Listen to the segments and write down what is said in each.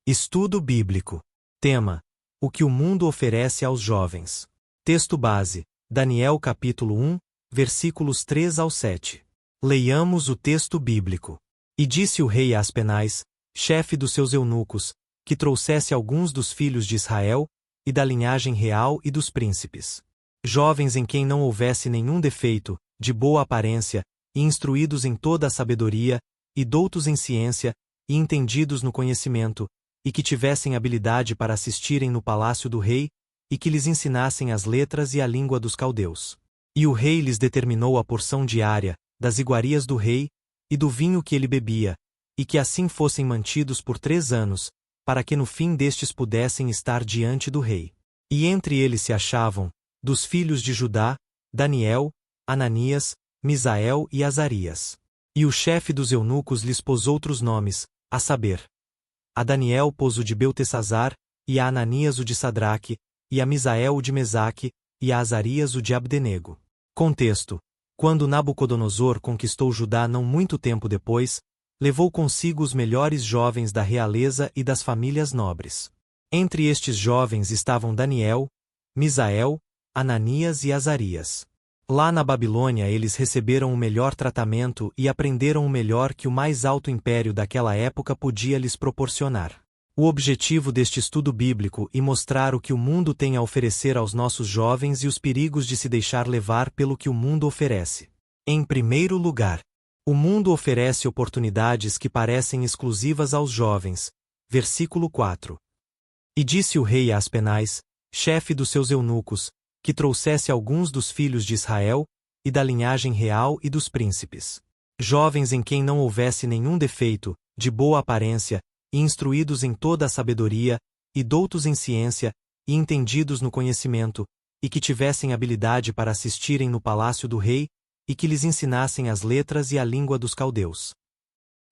Estudo bíblico. Tema: o que o mundo oferece aos jovens. Texto base: Daniel capítulo 1, versículos 3 ao 7. Leiamos o texto bíblico. E disse o rei a Aspenaz, chefe dos seus eunucos, que trouxesse alguns dos filhos de Israel, e da linhagem real e dos príncipes. Jovens em quem não houvesse nenhum defeito, de boa aparência, e instruídos em toda a sabedoria, e doutos em ciência, e entendidos no conhecimento, e que tivessem habilidade para assistirem no palácio do rei, e que lhes ensinassem as letras e a língua dos caldeus. E o rei lhes determinou a porção diária, das iguarias do rei, e do vinho que ele bebia, e que assim fossem mantidos por 3 anos, para que no fim destes pudessem estar diante do rei. E entre eles se achavam, dos filhos de Judá, Daniel, Ananias, Misael e Azarias. E o chefe dos eunucos lhes pôs outros nomes, a saber, a Daniel pôs o de Beltesazar, e a Ananias o de Sadraque, e a Misael o de Mesaque, e a Azarias o de Abdenego. Contexto: quando Nabucodonosor conquistou Judá não muito tempo depois, levou consigo os melhores jovens da realeza e das famílias nobres. Entre estes jovens estavam Daniel, Misael, Ananias e Azarias. Lá na Babilônia eles receberam o melhor tratamento e aprenderam o melhor que o mais alto império daquela época podia lhes proporcionar. O objetivo deste estudo bíblico é mostrar o que o mundo tem a oferecer aos nossos jovens e os perigos de se deixar levar pelo que o mundo oferece. Em primeiro lugar, o mundo oferece oportunidades que parecem exclusivas aos jovens. Versículo 4. E disse o rei a Aspenaz, chefe dos seus eunucos, que trouxesse alguns dos filhos de Israel, e da linhagem real e dos príncipes. Jovens em quem não houvesse nenhum defeito, de boa aparência, e instruídos em toda a sabedoria, e doutos em ciência, e entendidos no conhecimento, e que tivessem habilidade para assistirem no palácio do rei, e que lhes ensinassem as letras e a língua dos caldeus.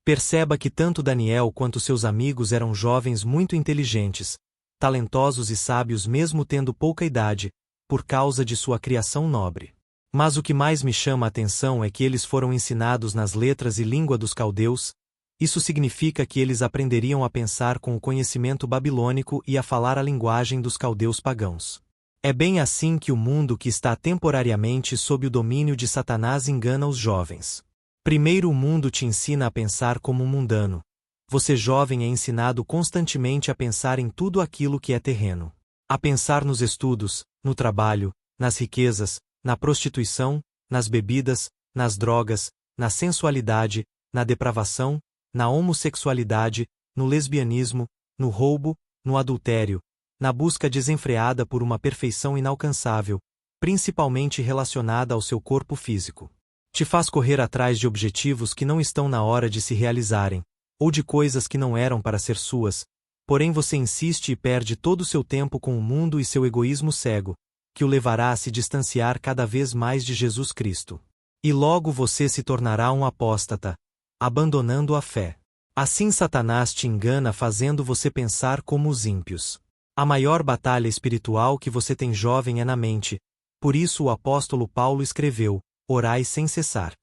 Perceba que tanto Daniel quanto seus amigos eram jovens muito inteligentes, talentosos e sábios mesmo tendo pouca idade, por causa de sua criação nobre. Mas o que mais me chama a atenção é que eles foram ensinados nas letras e língua dos caldeus. Isso significa que eles aprenderiam a pensar com o conhecimento babilônico e a falar a linguagem dos caldeus pagãos. É bem assim que o mundo que está temporariamente sob o domínio de Satanás engana os jovens. Primeiro, o mundo te ensina a pensar como um mundano. Você jovem é ensinado constantemente a pensar em tudo aquilo que é terreno. A pensar nos estudos, no trabalho, nas riquezas, na prostituição, nas bebidas, nas drogas, na sensualidade, na depravação, na homossexualidade, no lesbianismo, no roubo, no adultério, na busca desenfreada por uma perfeição inalcançável, principalmente relacionada ao seu corpo físico. Te faz correr atrás de objetivos que não estão na hora de se realizarem, ou de coisas que não eram para ser suas. Porém você insiste e perde todo o seu tempo com o mundo e seu egoísmo cego, que o levará a se distanciar cada vez mais de Jesus Cristo. E logo você se tornará um apóstata, abandonando a fé. Assim Satanás te engana fazendo você pensar como os ímpios. A maior batalha espiritual que você tem jovem é na mente, por isso o apóstolo Paulo escreveu: orai sem cessar.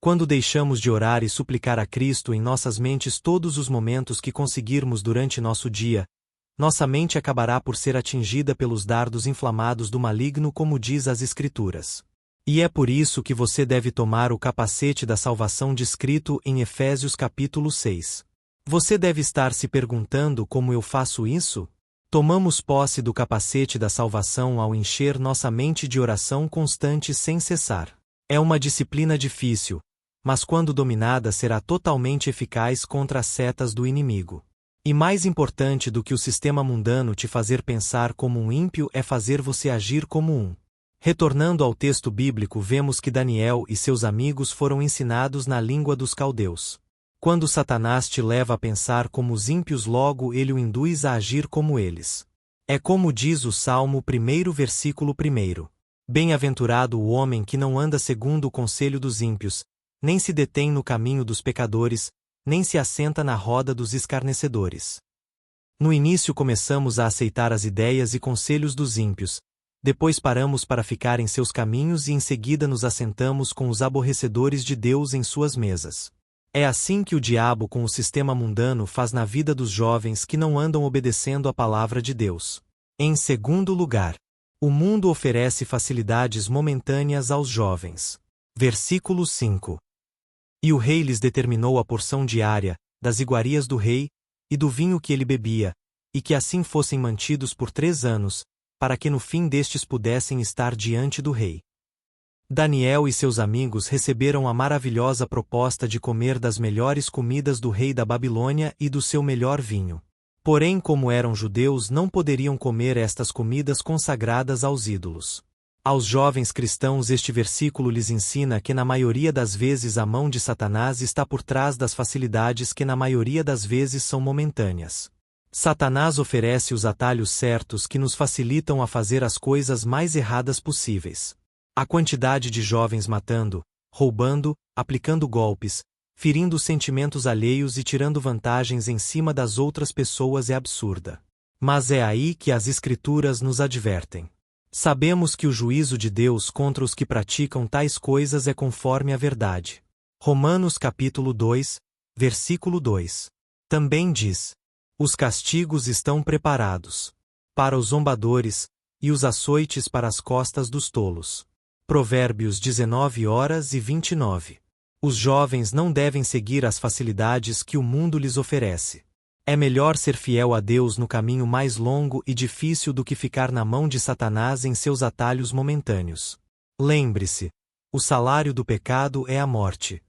Quando deixamos de orar e suplicar a Cristo em nossas mentes todos os momentos que conseguirmos durante nosso dia, nossa mente acabará por ser atingida pelos dardos inflamados do maligno, como diz as Escrituras. E é por isso que você deve tomar o capacete da salvação descrito em Efésios capítulo 6. Você deve estar se perguntando como eu faço isso? Tomamos posse do capacete da salvação ao encher nossa mente de oração constante sem cessar. É uma disciplina difícil, mas quando dominada será totalmente eficaz contra as setas do inimigo. E mais importante do que o sistema mundano te fazer pensar como um ímpio é fazer você agir como um. Retornando ao texto bíblico, vemos que Daniel e seus amigos foram ensinados na língua dos caldeus. Quando Satanás te leva a pensar como os ímpios, logo ele o induz a agir como eles. É como diz o Salmo 1, versículo 1. Bem-aventurado o homem que não anda segundo o conselho dos ímpios, nem se detém no caminho dos pecadores, nem se assenta na roda dos escarnecedores. No início começamos a aceitar as ideias e conselhos dos ímpios, depois paramos para ficar em seus caminhos e em seguida nos assentamos com os aborrecedores de Deus em suas mesas. É assim que o diabo com o sistema mundano faz na vida dos jovens que não andam obedecendo à palavra de Deus. Em segundo lugar, o mundo oferece facilidades momentâneas aos jovens. Versículo 5. E o rei lhes determinou a porção diária, das iguarias do rei, e do vinho que ele bebia, e que assim fossem mantidos por 3 anos, para que no fim destes pudessem estar diante do rei. Daniel e seus amigos receberam a maravilhosa proposta de comer das melhores comidas do rei da Babilônia e do seu melhor vinho. Porém, como eram judeus, não poderiam comer estas comidas consagradas aos ídolos. Aos jovens cristãos este versículo lhes ensina que na maioria das vezes a mão de Satanás está por trás das facilidades que na maioria das vezes são momentâneas. Satanás oferece os atalhos certos que nos facilitam a fazer as coisas mais erradas possíveis. A quantidade de jovens matando, roubando, aplicando golpes, ferindo os sentimentos alheios e tirando vantagens em cima das outras pessoas é absurda. Mas é aí que as Escrituras nos advertem. Sabemos que o juízo de Deus contra os que praticam tais coisas é conforme a verdade. Romanos capítulo 2, versículo 2. Também diz: os castigos estão preparados para os zombadores, e os açoites para as costas dos tolos. Provérbios 19h29. Os jovens não devem seguir as facilidades que o mundo lhes oferece. É melhor ser fiel a Deus no caminho mais longo e difícil do que ficar na mão de Satanás em seus atalhos momentâneos. Lembre-se, o salário do pecado é a morte.